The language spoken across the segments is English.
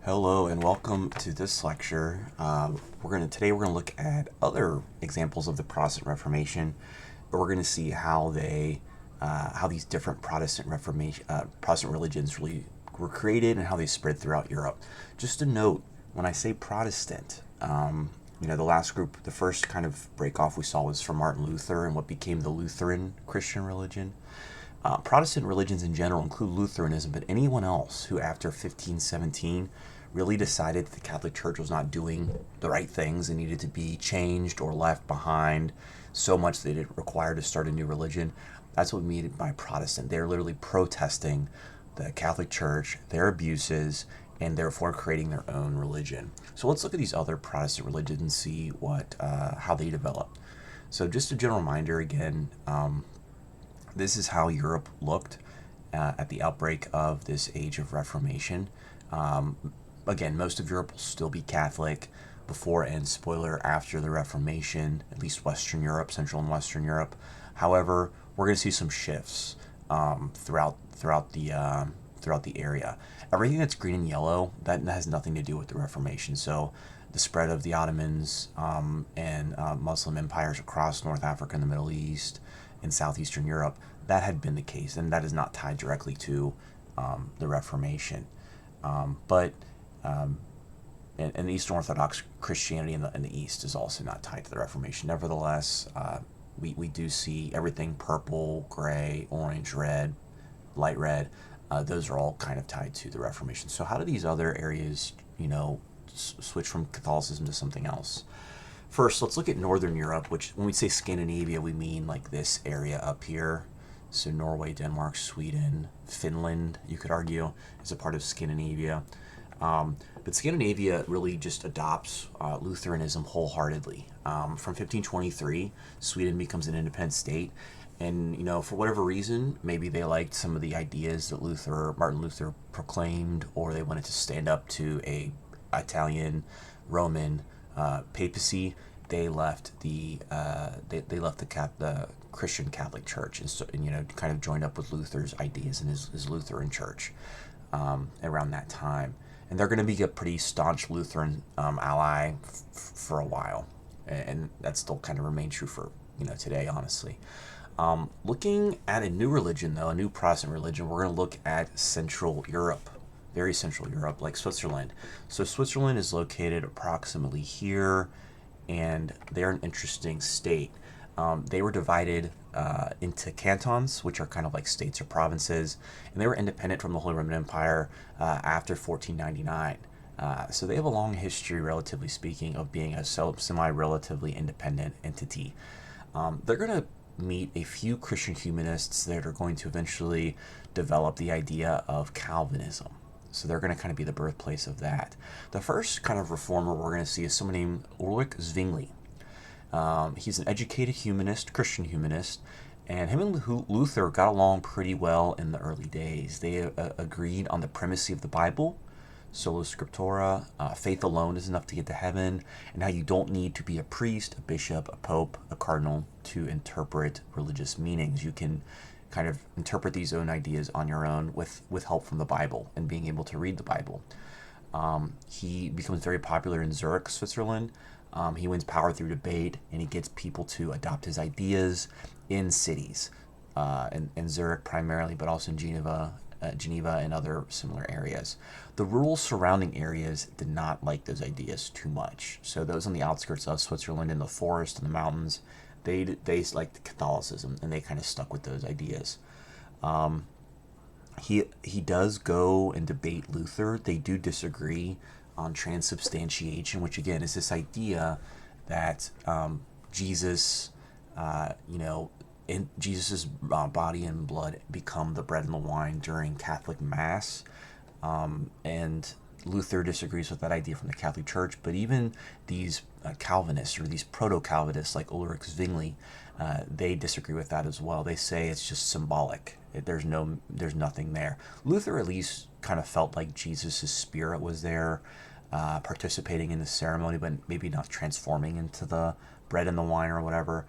Hello and welcome to this lecture. Today we're gonna look at other examples of the Protestant Reformation. We're gonna see how these different Protestant religions really were created and how they spread throughout Europe. Just a note: when I say Protestant, the first kind of break off we saw was from Martin Luther and what became the Lutheran Christian religion. Protestant religions in general include Lutheranism, but anyone else who after 1517 really decided that the Catholic Church was not doing the right things and needed to be changed or left behind so much that it required to start a new religion, that's what we mean by Protestant. They're literally protesting the Catholic Church, their abuses, and therefore creating their own religion. So let's look at these other Protestant religions and see how they developed. So just a general reminder again, this is how Europe looked at the outbreak of this age of Reformation. Again, most of Europe will still be Catholic before and, spoiler, after the Reformation, at least Western Europe, Central and Western Europe. However, we're going to see some shifts throughout the area. Everything that's green and yellow, that has nothing to do with the Reformation. So the spread of the Ottomans and Muslim empires across North Africa and the Middle East and Southeastern Europe, that had been the case, and that is not tied directly to the Reformation. And Eastern Orthodox Christianity in the East is also not tied to the Reformation. Nevertheless, we do see everything purple, gray, orange, red, light red. Those are all kind of tied to the Reformation. So how do these other areas, switch from Catholicism to something else? First, let's look at Northern Europe, which when we say Scandinavia, we mean like this area up here. So Norway, Denmark, Sweden, Finland, you could argue, is a part of Scandinavia. But Scandinavia really just adopts Lutheranism wholeheartedly. From 1523, Sweden becomes an independent state. And, for whatever reason, maybe they liked some of the ideas that Martin Luther proclaimed, or they wanted to stand up to a Italian, Roman papacy. They left the Christian Catholic Church and kind of joined up with Luther's ideas and his Lutheran Church around that time. And they're going to be a pretty staunch Lutheran ally for a while, and that still kind of remains true for today, honestly. Looking at a new religion, though, a new Protestant religion, we're going to look at Central Europe, very Central Europe, like Switzerland. So Switzerland is located approximately here, and they're an interesting state. They were divided into cantons, which are kind of like states or provinces, and they were independent from the Holy Roman Empire after 1499. So they have a long history, relatively speaking, of being a semi-relatively independent entity. They're going to meet a few Christian humanists that are going to eventually develop the idea of Calvinism. So they're going to kind of be the birthplace of that. The first kind of reformer we're going to see is someone named Ulrich Zwingli. He's an educated humanist, Christian humanist, and him and Luther got along pretty well in the early days. They agreed on the primacy of the Bible, sola scriptura, faith alone is enough to get to heaven, and how you don't need to be a priest, a bishop, a pope, a cardinal to interpret religious meanings. You can kind of interpret these own ideas on your own with help from the Bible and being able to read the Bible. He becomes very popular in Zurich, Switzerland. He wins power through debate, and he gets people to adopt his ideas in cities, in Zurich primarily, but also in Geneva and other similar areas. The rural surrounding areas did not like those ideas too much. So those on the outskirts of Switzerland, in the forest and the mountains, they liked Catholicism, and they kind of stuck with those ideas. He does go and debate Luther. They do disagree on transubstantiation, which again is this idea that Jesus, in Jesus's body and blood become the bread and the wine during Catholic Mass, and Luther disagrees with that idea from the Catholic Church. But even these Calvinists, or these proto-Calvinists like Ulrich Zwingli, they disagree with that as well. They say it's just symbolic. There's nothing there. Luther at least kind of felt like Jesus' spirit was there, participating in the ceremony, but maybe not transforming into the bread and the wine or whatever.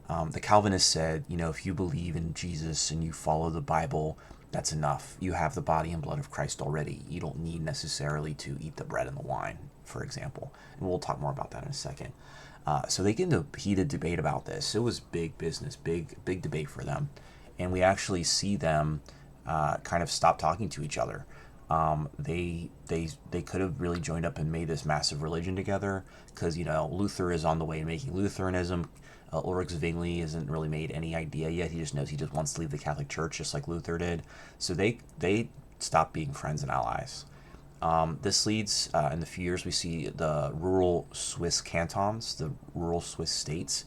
The Calvinists said, if you believe in Jesus and you follow the Bible, That's enough. You have the body and blood of Christ already. You don't need necessarily to eat the bread and the wine, for example. And we'll talk more about that in a second. So they get into a heated debate about this. It was big business, big debate for them. And we actually see them kind of stop talking to each other. They could have really joined up and made this massive religion together, because Luther is on the way to making Lutheranism. Ulrich Zwingli hasn't really made any idea yet. He just knows he just wants to leave the Catholic Church, just like Luther did. So they stopped being friends and allies. This leads, in the few years, we see the rural Swiss cantons, the rural Swiss states.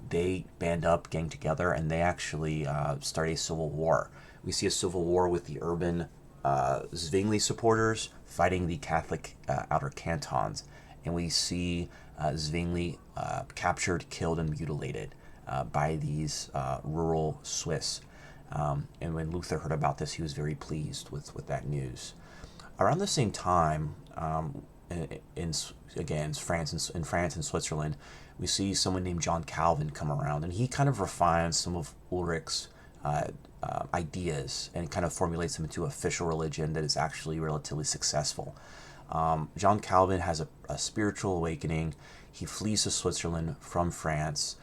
They band up, gang together, and they actually start a civil war. We see a civil war with the urban Zwingli supporters fighting the Catholic outer cantons. And we see Zwingli captured, killed, and mutilated by these rural Swiss. And when Luther heard about this, he was very pleased with that news. Around the same time, in France and Switzerland, we see someone named John Calvin come around, and he kind of refines some of Ulrich's ideas and kind of formulates them into official religion that is actually relatively successful. John Calvin has a spiritual awakening. He flees to Switzerland from France.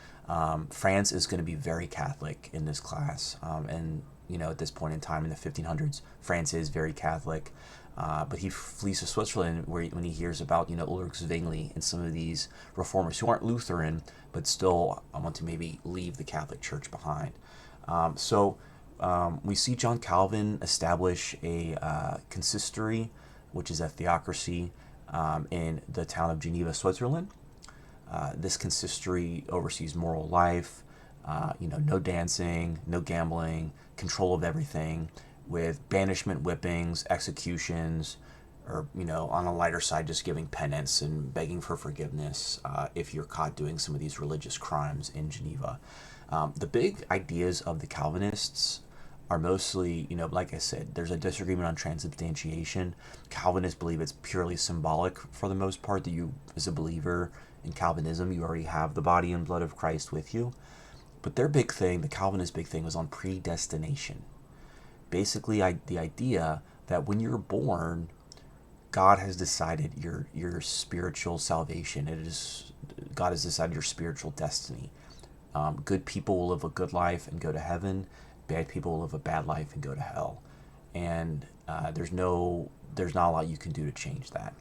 France is going to be very Catholic in this class, and at this point in time in the 1500s, France is very Catholic. But he flees to Switzerland when he hears about Ulrich Zwingli and some of these reformers who aren't Lutheran but still want to maybe leave the Catholic Church behind. So we see John Calvin establish a consistory, which is a theocracy, in the town of Geneva, Switzerland. This consistory oversees moral life, no dancing, no gambling, control of everything, with banishment, whippings, executions, or on a lighter side, just giving penance and begging for forgiveness if you're caught doing some of these religious crimes in Geneva. The big ideas of the Calvinists are mostly, like I said, there's a disagreement on transubstantiation. Calvinists believe it's purely symbolic for the most part, that you, as a believer in Calvinism, you already have the body and blood of Christ with you. But their big thing, the Calvinist big thing, was on predestination. Basically, the idea that when you're born, God has decided your spiritual salvation. God has decided your spiritual destiny. Good people will live a good life and go to heaven. Bad people will live a bad life and go to hell. And there's not a lot you can do to change that.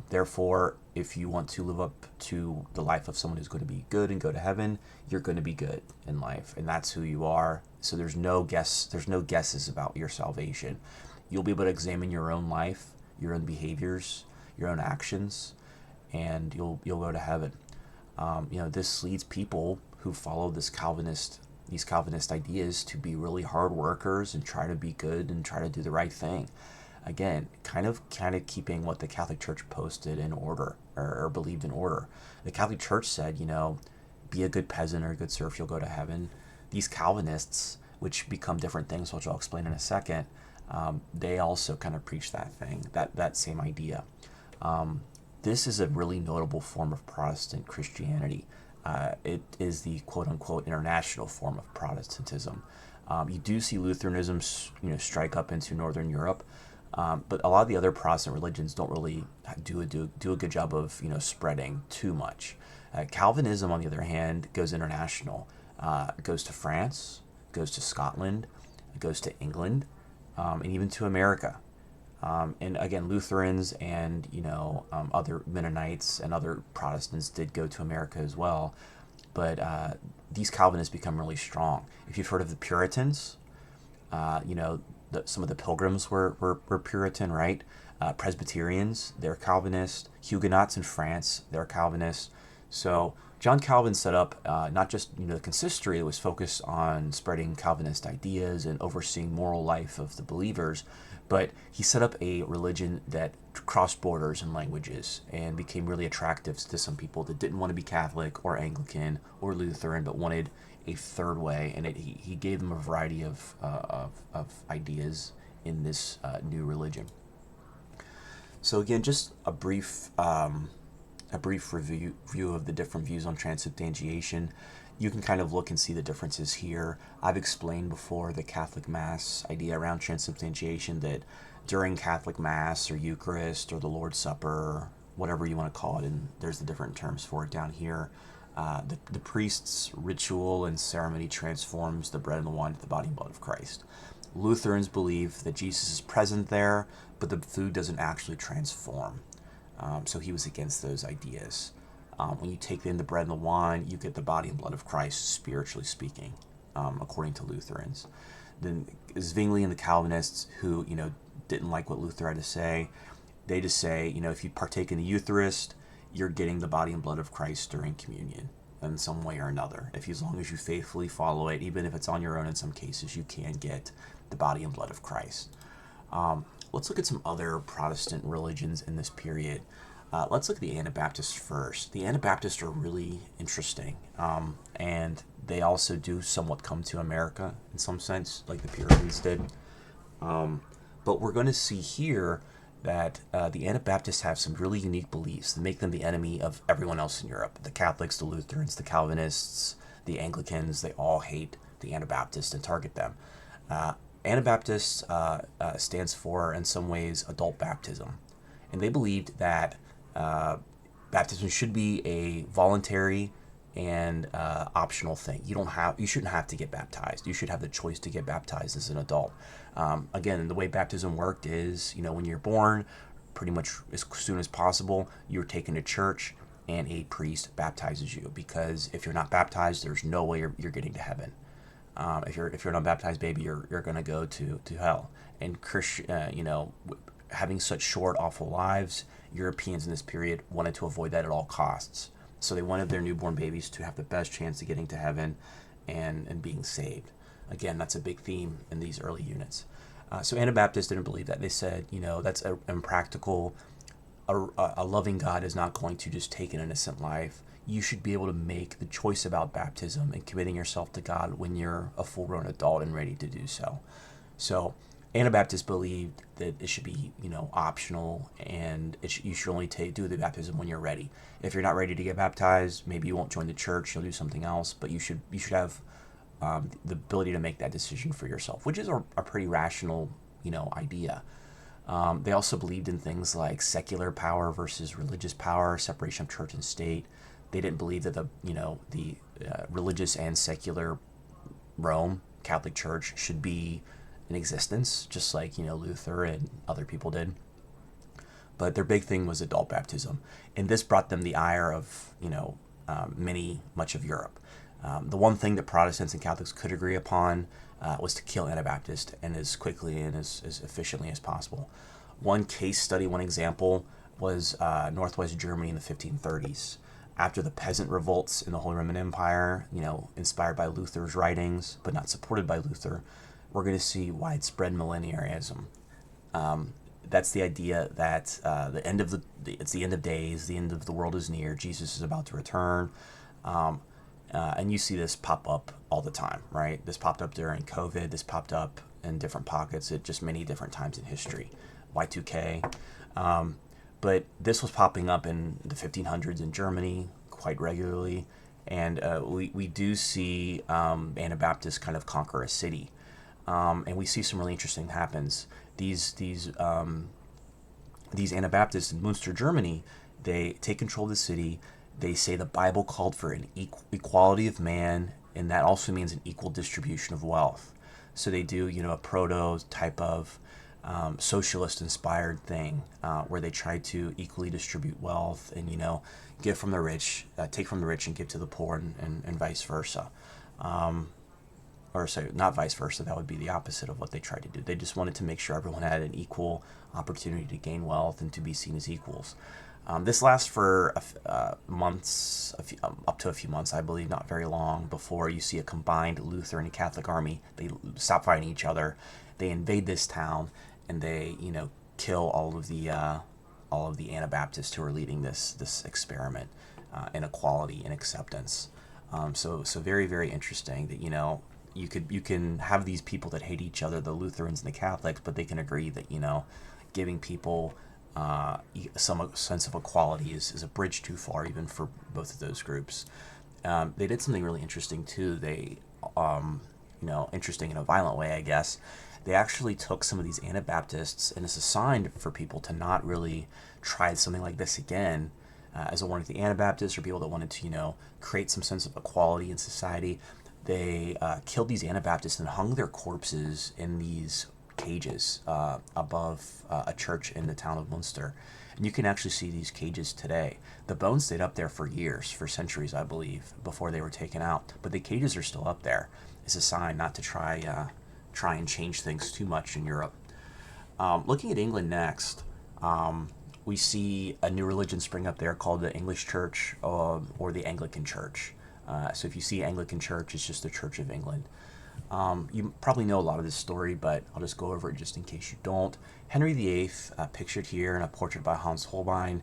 Therefore, if you want to live up to the life of someone who's going to be good and go to heaven, you're going to be good in life, and that's who you are. So there's no guesses about your salvation. You'll be able to examine your own life, your own behaviors, your own actions, and you'll go to heaven. This leads people who follow these Calvinist ideas to be really hard workers and try to be good and try to do the right thing. Again, kind of keeping what the Catholic Church posted in order, or believed in order. The Catholic Church said, be a good peasant or a good serf, you'll go to heaven. These Calvinists, which become different things, which I'll explain in a second, they also kind of preach that thing, that same idea. This is a really notable form of Protestant Christianity. It is the quote-unquote international form of Protestantism. You do see Lutheranism, strike up into Northern Europe, but a lot of the other Protestant religions don't really do a good job of spreading too much. Calvinism, on the other hand, goes international. It goes to France, goes to Scotland, it goes to England, and even to America. And again, Lutherans and other Mennonites and other Protestants did go to America as well, but these Calvinists become really strong. If you've heard of the Puritans, some of the Pilgrims were Puritan, right? Presbyterians, they're Calvinist. Huguenots in France, they're Calvinist. So John Calvin set up not just the consistory that was focused on spreading Calvinist ideas and overseeing moral life of the believers, but he set up a religion that crossed borders and languages and became really attractive to some people that didn't want to be Catholic or Anglican or Lutheran, but wanted a third way. And he gave them a variety of ideas in this new religion. So again, just a brief review of the different views on transubstantiation. you can kind of look and see the differences here. I've explained before the Catholic Mass idea around transubstantiation, that during Catholic Mass or Eucharist or the Lord's Supper, whatever you want to call it, and there's the different terms for it down here, the priest's ritual and ceremony transforms the bread and the wine to the body and blood of Christ. Lutherans believe that Jesus is present there, but the food doesn't actually transform. So he was against those ideas. When you take in the bread and the wine, you get the body and blood of Christ, spiritually speaking, according to Lutherans. Then Zwingli and the Calvinists, who didn't like what Luther had to say, they just say, if you partake in the Eucharist, you're getting the body and blood of Christ during communion in some way or another. As long as you faithfully follow it, even if it's on your own in some cases, you can get the body and blood of Christ. Let's look at some other Protestant religions in this period. Let's look at the Anabaptists first. The Anabaptists are really interesting, and they also do somewhat come to America in some sense, like the Puritans did. But we're going to see here that the Anabaptists have some really unique beliefs that make them the enemy of everyone else in Europe. The Catholics, the Lutherans, the Calvinists, the Anglicans, they all hate the Anabaptists and target them. Anabaptists stands for, in some ways, adult baptism. And they believed that baptism should be a voluntary and optional thing. You shouldn't have to get baptized. You should have the choice to get baptized as an adult. Again, the way baptism worked is, when you're born, pretty much as soon as possible, you're taken to church and a priest baptizes you. Because if you're not baptized, there's no way you're getting to heaven. If you're an unbaptized baby, you're going to go to hell. And having such short, awful lives, Europeans in this period wanted to avoid that at all costs. So they wanted their newborn babies to have the best chance of getting to heaven and being saved. Again, that's a big theme in these early units. So Anabaptists didn't believe that. They said, that's impractical. A loving God is not going to just take an innocent life. You should be able to make the choice about baptism and committing yourself to God when you're a full-grown adult and ready to do so. So Anabaptists believed that it should be, optional, and you should only do the baptism when you're ready. If you're not ready to get baptized, maybe you won't join the church, you'll do something else, but you should have the ability to make that decision for yourself, which is a pretty rational, idea. They also believed in things like secular power versus religious power, separation of church and state. They didn't believe that the religious and secular Rome, Catholic Church, should be in existence, just like Luther and other people did. But their big thing was adult baptism, and this brought them the ire of much of Europe. The one thing that Protestants and Catholics could agree upon was to kill Anabaptists, and as quickly and as efficiently as possible. One case study, one example, was Northwest Germany in the 1530s. After the peasant revolts in the Holy Roman Empire, inspired by Luther's writings, but not supported by Luther, we're going to see widespread millenarianism. That's the idea that it's the end of days, the end of the world is near, Jesus is about to return, and you see this pop up all the time, right? This popped up during COVID. This popped up in different pockets at just many different times in history. Y2K. But this was popping up in the 1500s in Germany quite regularly, and we do see Anabaptists kind of conquer a city, and we see some really interesting happens. These Anabaptists in Munster, Germany, they take control of the city. They say the Bible called for an equality of man, and that also means an equal distribution of wealth. So they do, a proto-type of socialist-inspired thing where they try to equally distribute wealth and, give from the rich, take from the rich and give to the poor, and vice versa. Not vice versa, that would be the opposite of what they tried to do. They just wanted to make sure everyone had an equal opportunity to gain wealth and to be seen as equals. This lasts for months, up to a few months, I believe, not very long, before you see a combined Lutheran and Catholic army. They stop fighting each other. They invade this town, and they, kill all of the Anabaptists who are leading this experiment in equality and acceptance. So very, very interesting that you can have these people that hate each other, the Lutherans and the Catholics, but they can agree that giving people some sense of equality is a bridge too far, even for both of those groups. They did something really interesting too. They, interesting in a violent way, I guess. They actually took some of these Anabaptists, and it's a sign for people to not really try something like this again, as a warning to the Anabaptists or people that wanted to, create some sense of equality in society. They killed these Anabaptists and hung their corpses in these cages above a church in the town of Munster. And you can actually see these cages today. The bones stayed up there for years, for centuries, I believe, before they were taken out. But the cages are still up there. It's a sign not to try and change things too much in Europe. Looking at England next, we see a new religion spring up there called the English Church, or the Anglican Church. So if you see Anglican Church, it's just the Church of England. You probably know a lot of this story, but I'll just go over it just in case you don't. Henry VIII, pictured here in a portrait by Hans Holbein.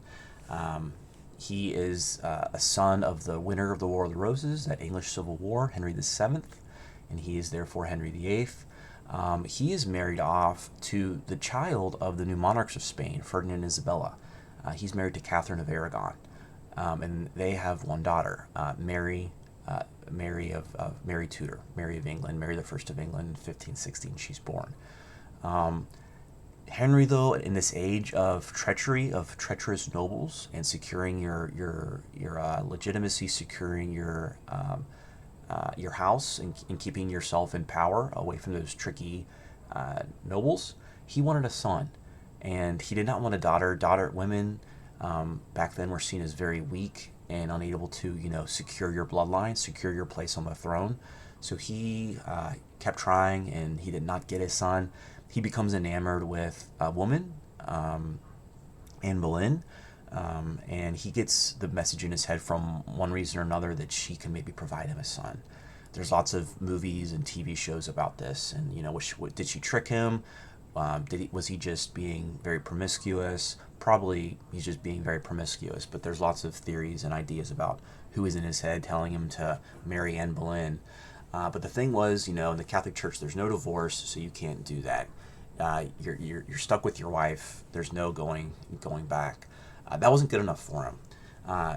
He is a son of the winner of the War of the Roses, that English Civil War, Henry VII, and he is therefore Henry VIII. He is married off to the child of the new monarchs of Spain, Ferdinand and Isabella. He's married to Catherine of Aragon, and they have one daughter, Mary Tudor, Mary of England, Mary the First of England, in 1516 she's born. Henry, though, in this age of treachery, of treacherous nobles, and securing your legitimacy, securing your house, and keeping yourself in power away from those tricky nobles, he wanted a son, and he did not want a daughter. Women back then were seen as very weak and unable to, secure your bloodline, secure your place on the throne. So he kept trying, and he did not get his son. He becomes enamored with a woman, Anne Boleyn, and he gets the message in his head from one reason or another that she can maybe provide him a son. There's lots of movies and TV shows about this, and did she trick him? Was he just being very promiscuous? Probably he's just being very promiscuous, but there's lots of theories and ideas about who is in his head telling him to marry Anne Boleyn. But the thing was, in the Catholic Church, there's no divorce, so you can't do that. You're stuck with your wife. There's no going back. That wasn't good enough for him.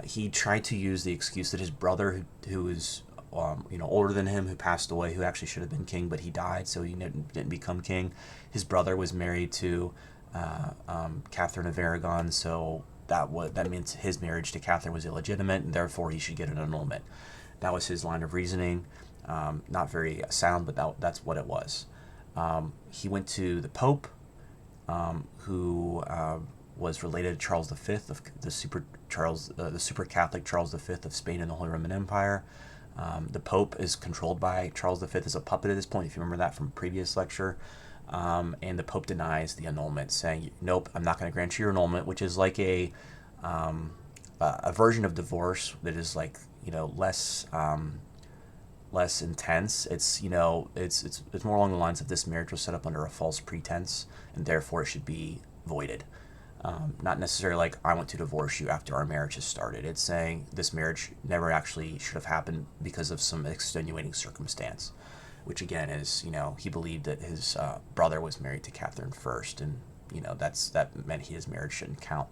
He tried to use the excuse that his brother, who was older than him, who passed away, who actually should have been king, but he died, so he didn't become king. His brother was married to Catherine of Aragon, so that meant his marriage to Catherine was illegitimate, and therefore he should get an annulment. That was his line of reasoning. Not very sound, but that's what it was. He went to the Pope, who was related to Charles V, of the super Catholic Charles V of Spain and the Holy Roman Empire. The Pope is controlled by Charles V as a puppet at this point, if you remember that from a previous lecture. And the Pope denies the annulment, saying, "Nope, I'm not going to grant you your annulment," which is like a version of divorce that is like less intense. It's it's more along the lines of this marriage was set up under a false pretense, and therefore it should be voided. Not necessarily like I want to divorce you after our marriage has started. It's saying this marriage never actually should have happened because of some extenuating circumstance, which again is, he believed that his brother was married to Catherine first, and that meant his marriage shouldn't count.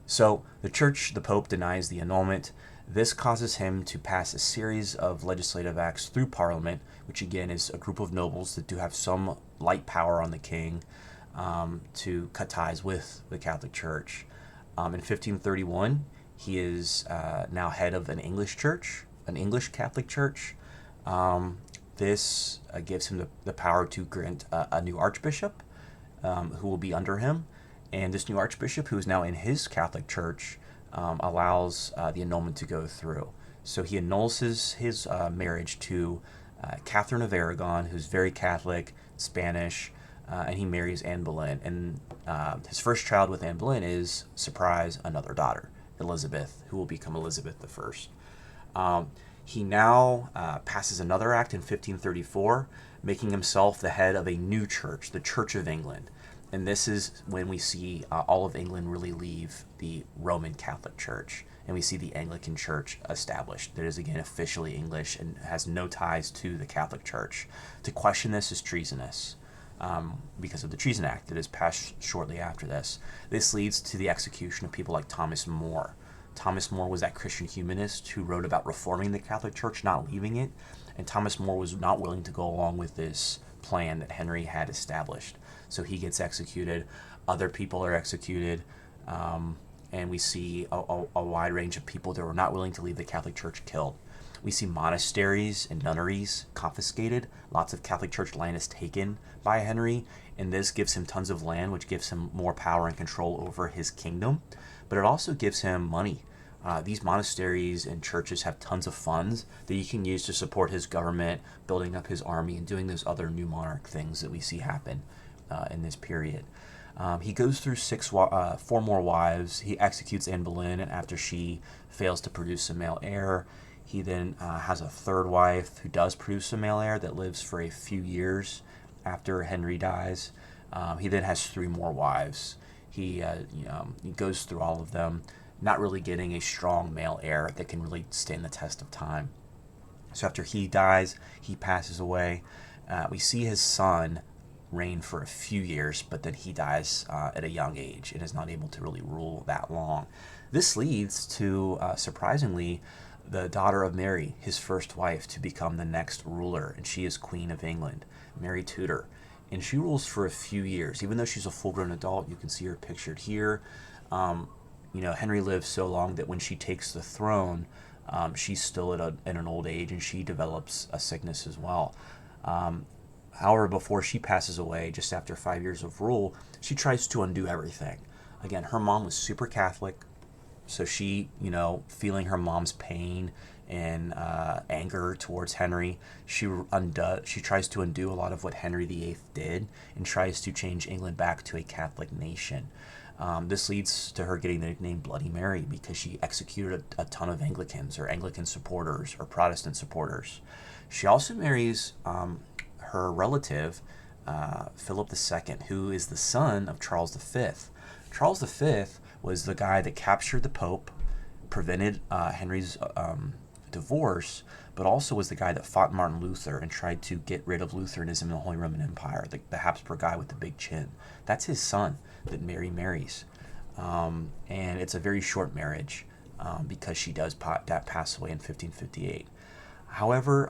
So the Pope denies the annulment. This causes him to pass a series of legislative acts through Parliament, which again is a group of nobles that do have some light power on the king, to cut ties with the Catholic Church. In 1531, he is now head of an English church, an English Catholic Church. This gives him the power to grant a new archbishop, who will be under him. And this new archbishop, who is now in his Catholic Church, allows the annulment to go through. So he annuls his marriage to Catherine of Aragon, who's very Catholic, Spanish, and he marries Anne Boleyn. And his first child with Anne Boleyn is, surprise, another daughter, Elizabeth, who will become Elizabeth I. He now passes another act in 1534, making himself the head of a new church, the Church of England. And this is when we see all of England really leave the Roman Catholic Church, and we see the Anglican Church established. That is, again, officially English and has no ties to the Catholic Church. To question this is treasonous, because of the Treason Act that is passed shortly after this. This leads to the execution of people like Thomas More, Thomas More was that Christian humanist who wrote about reforming the Catholic Church, not leaving it. And Thomas More was not willing to go along with this plan that Henry had established. So he gets executed. Other people are executed. And we see a wide range of people that were not willing to leave the Catholic Church killed. We see monasteries and nunneries confiscated. Lots of Catholic Church land is taken by Henry, and this gives him tons of land, which gives him more power and control over his kingdom. But it also gives him money. These monasteries and churches have tons of funds that he can use to support his government, building up his army, and doing those other new monarch things that we see happen in this period. He goes through 4 more wives. He executes Anne Boleyn after she fails to produce a male heir. He then has a 3rd wife who does produce a male heir that lives for a few years after Henry dies. He then has 3 more wives. He goes through all of them, not really getting a strong male heir that can really stand the test of time. So after he dies, he passes away. We see his son reign for a few years, but then he dies at a young age and is not able to really rule that long. This leads to, surprisingly, the daughter of Mary, his first wife, to become the next ruler, and she is Queen of England, Mary Tudor. And she rules for a few years. Even though she's a full-grown adult, you can see her pictured here. Henry lives so long that when she takes the throne, she's still at an old age, and she develops a sickness as well. However, before she passes away, just after 5 years of rule, she tries to undo everything. Again, her mom was super Catholic, so she, feeling her mom's pain and anger towards Henry, she tries to undo a lot of what Henry VIII did and tries to change England back to a Catholic nation. This leads to her getting the nickname Bloody Mary because she executed a ton of Anglicans or Anglican supporters or Protestant supporters. She also marries her relative, Philip II, who is the son of Charles V. Charles V was the guy that captured the Pope, prevented Henry's divorce, but also was the guy that fought Martin Luther and tried to get rid of Lutheranism in the Holy Roman Empire, the Habsburg guy with the big chin. That's his son that Mary marries. And it's a very short marriage because she does pass away in 1558. However,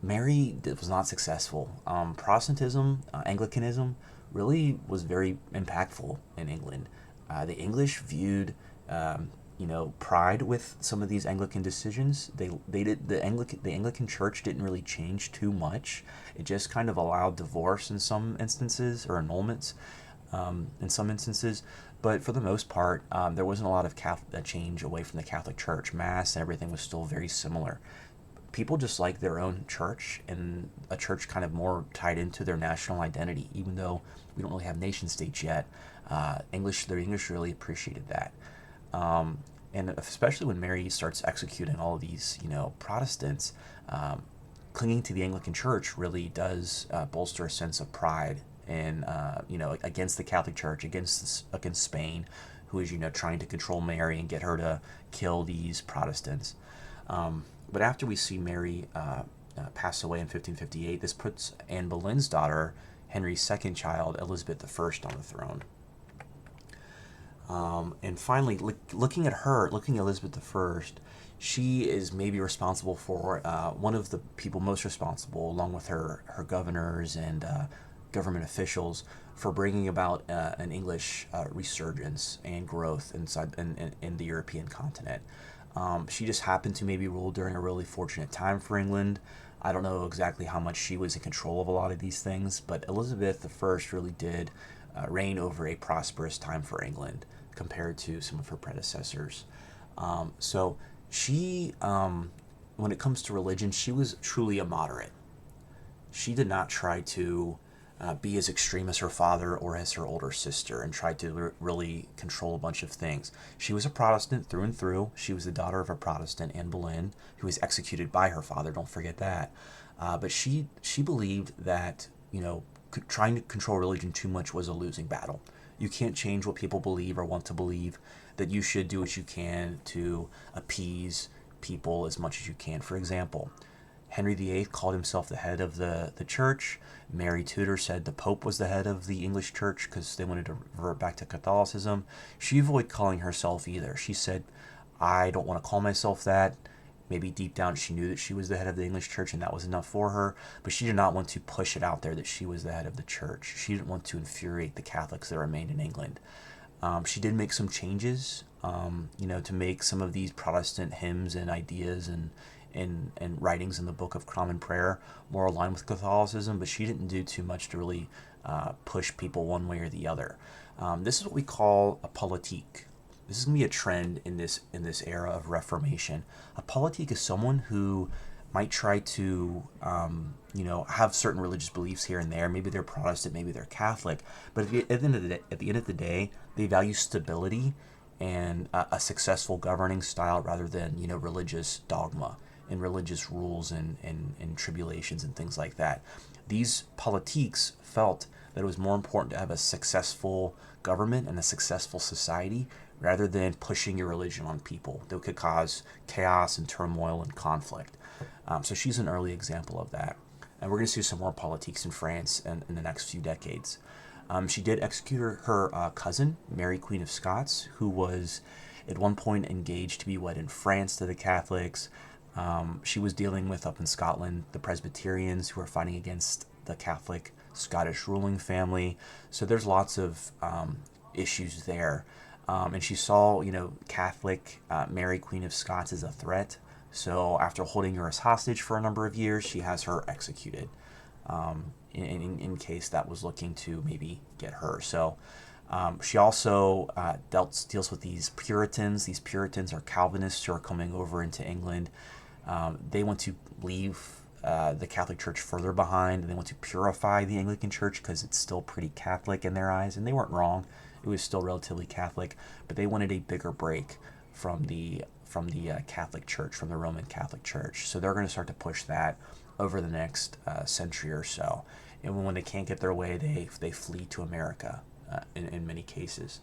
Mary was not successful. Protestantism, Anglicanism, really was very impactful in England. The English viewed, pride with some of these Anglican decisions. The Anglican Church didn't really change too much. It just kind of allowed divorce in some instances or annulments in some instances. But for the most part, there wasn't a lot of change away from the Catholic Church. Mass and everything was still very similar. People just like their own church, and a church kind of more tied into their national identity. Even though we don't really have nation states yet, the English really appreciated that. And especially when Mary starts executing all of these, Protestants, clinging to the Anglican Church really does bolster a sense of pride and against the Catholic Church, against Spain, who is trying to control Mary and get her to kill these Protestants. But after we see Mary pass away in 1558, this puts Anne Boleyn's daughter, Henry's second child, Elizabeth I, on the throne. And finally, looking at Elizabeth I, she is maybe responsible for one of the people most responsible, along with her governors and government officials, for bringing about an English resurgence and growth in the European continent. She just happened to maybe rule during a really fortunate time for England. I don't know exactly how much she was in control of a lot of these things, but Elizabeth I really did reign over a prosperous time for England compared to some of her predecessors. So she, when it comes to religion, she was truly a moderate. She did not try to be as extreme as her father or as her older sister and tried to really control a bunch of things. She was a Protestant through and through. She was the daughter of a Protestant, Anne Boleyn, who was executed by her father. Don't forget that. But she believed that trying to control religion too much was a losing battle. You can't change what people believe or want to believe. That you should do what you can to appease people as much as you can. For example, Henry VIII called himself the head of the church. Mary Tudor said the Pope was the head of the English church because they wanted to revert back to Catholicism. She avoided calling herself either. She said, I don't want to call myself that. Maybe deep down she knew that she was the head of the English church and that was enough for her, but she did not want to push it out there that she was the head of the church. She didn't want to infuriate the Catholics that remained in England. She did make some changes, to make some of these Protestant hymns and ideas and writings in the Book of Common Prayer more aligned with Catholicism, but she didn't do too much to really push people one way or the other. This is what we call a politique. This is going to be a trend in this era of Reformation. A politique is someone who might try to, have certain religious beliefs here and there. Maybe they're Protestant, maybe they're Catholic, but at the end of the day, they value stability and a successful governing style rather than religious dogma and religious rules and tribulations and things like that. These politiques felt that it was more important to have a successful government and a successful society rather than pushing your religion on people that could cause chaos and turmoil and conflict. So she's an early example of that. And we're going to see some more politiques in France in the next few decades. She did execute her cousin, Mary Queen of Scots, who was at one point engaged to be wed in France to the Catholics. She was dealing with, up in Scotland, the Presbyterians who were fighting against the Catholic Scottish ruling family. So there's lots of issues there. And she saw, Catholic Mary Queen of Scots as a threat. So after holding her as hostage for a number of years, she has her executed in case that was looking to maybe get her. So she also deals with these Puritans. These Puritans are Calvinists who are coming over into England. They want to leave the Catholic Church further behind. They want to purify the Anglican Church because it's still pretty Catholic in their eyes, and they weren't wrong. It was still relatively Catholic, but they wanted a bigger break from the Catholic Church, from the Roman Catholic Church. So they're going to start to push that over the next century or so. And when they can't get their way, they flee to America in many cases.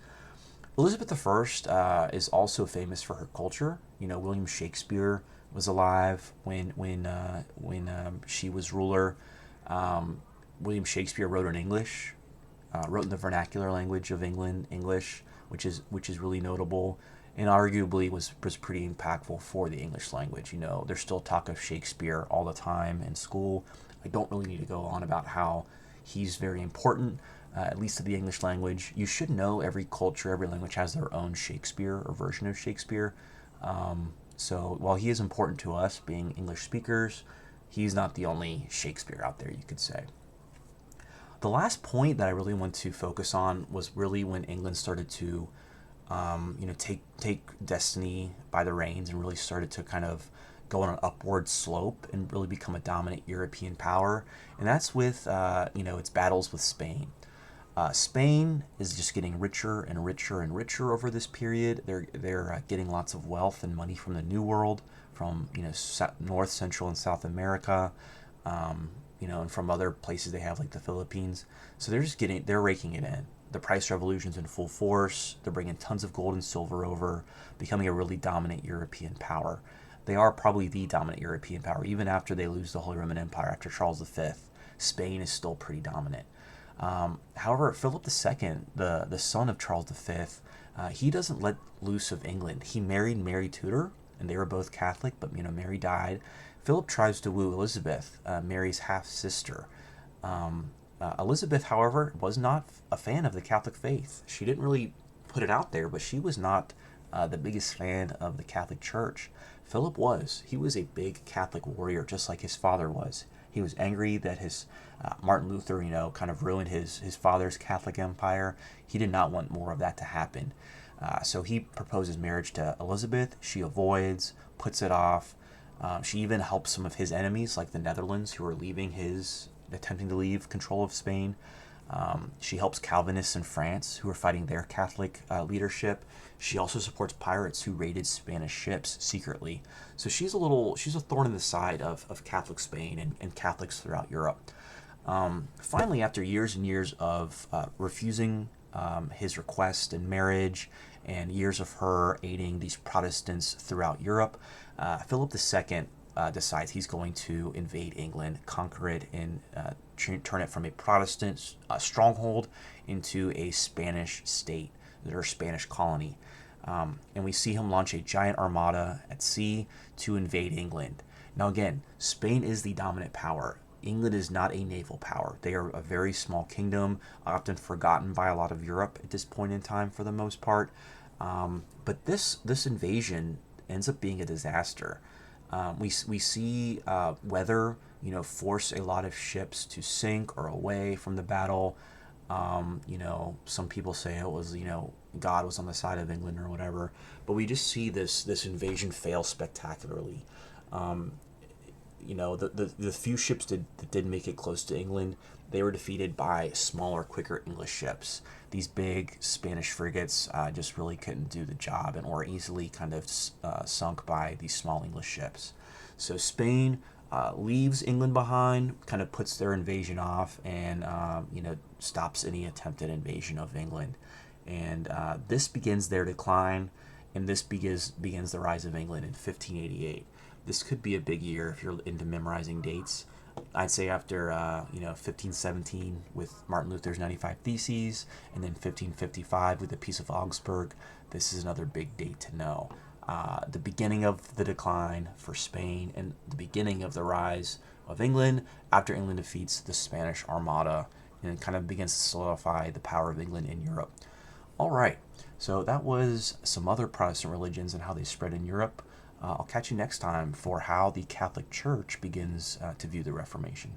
Elizabeth I is also famous for her culture. William Shakespeare was alive when she was ruler. William Shakespeare wrote in English, wrote in the vernacular language of England, English, which is really notable, and arguably was pretty impactful for the English language. There's still talk of Shakespeare all the time in school. I don't really need to go on about how he's very important, at least to the English language. You should know every culture, every language has their own Shakespeare or version of Shakespeare. So while he is important to us, being English speakers, he's not the only Shakespeare out there, you could say. The last point that I really want to focus on was really when England started to, take destiny by the reins and really started to kind of go on an upward slope and really become a dominant European power. And that's with, its battles with Spain. Spain is just getting richer and richer and richer over this period. They're getting lots of wealth and money from the New World, from North, Central, and South America, and from other places they have like the Philippines. So they're raking it in. The price revolution's in full force. They're bringing tons of gold and silver over, becoming a really dominant European power. They are probably the dominant European power, even after they lose the Holy Roman Empire after Charles V. Spain is still pretty dominant. However, Philip II, the son of Charles V, he doesn't let loose of England. He married Mary Tudor, and they were both Catholic, but Mary died. Philip tries to woo Elizabeth, Mary's half-sister. Elizabeth, however, was not a fan of the Catholic faith. She didn't really put it out there, but she was not the biggest fan of the Catholic Church. Philip was. He was a big Catholic warrior, just like his father was. He was angry that his Martin Luther, kind of ruined his father's Catholic empire. He did not want more of that to happen. So he proposes marriage to Elizabeth. She avoids, puts it off. She even helps some of his enemies, like the Netherlands, who are attempting to leave control of Spain. She helps Calvinists in France, who are fighting their Catholic leadership. She also supports pirates who raided Spanish ships secretly. So she's a thorn in the side of Catholic Spain and Catholics throughout Europe. Finally, after years and years of refusing his request in marriage and years of her aiding these Protestants throughout Europe, Philip II decides he's going to invade England, conquer it, and turn it from a Protestant stronghold into a Spanish state, or Spanish colony. And we see him launch a giant armada at sea to invade England. Now, again, Spain is the dominant power. England is not a naval power. They are a very small kingdom, often forgotten by a lot of Europe at this point in time for the most part. But this invasion ends up being a disaster. We see weather, force a lot of ships to sink or away from the battle. Some people say it was, God was on the side of England or whatever. But we just see this invasion fail spectacularly. The few ships that did make it close to England, they were defeated by smaller, quicker English ships. These big Spanish frigates just really couldn't do the job and were easily kind of sunk by these small English ships. So Spain leaves England behind, kind of puts their invasion off, and stops any attempted invasion of England. And this begins their decline, and this begins the rise of England in 1588. This could be a big year if you're into memorizing dates. I'd say after 1517 with Martin Luther's 95 Theses, and then 1555 with the Peace of Augsburg. This is another big date to know. The beginning of the decline for Spain and the beginning of the rise of England after England defeats the Spanish Armada and kind of begins to solidify the power of England in Europe. All right, so that was some other Protestant religions and how they spread in Europe. I'll catch you next time for how the Catholic Church begins to view the Reformation.